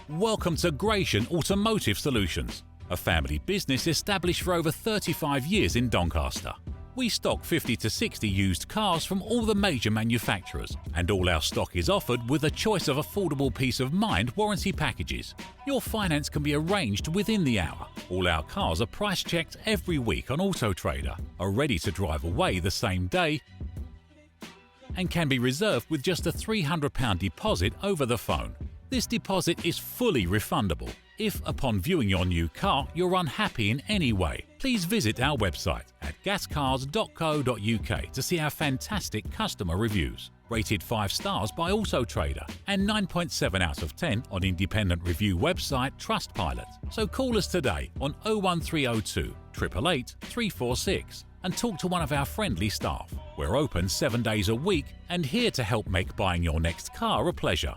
Welcome to Gratian Automotive Solutions, a family business established for over 35 years in Doncaster. We stock 50 to 60 used cars from all the major manufacturers, and all our stock is offered with a choice of affordable peace of mind warranty packages. Your finance can be arranged within the hour. All our cars are price checked every week on AutoTrader, are ready to drive away the same day, and can be reserved with just a £300 deposit over the phone. This deposit is fully refundable. If, upon viewing your new car, you're unhappy in any way, please visit our website at gascars.co.uk to see our fantastic customer reviews. Rated 5 stars by AutoTrader and 9.7 out of 10 on independent review website Trustpilot. So call us today on 01302 888 346 and talk to one of our friendly staff. We're open 7 days a week and here to help make buying your next car a pleasure.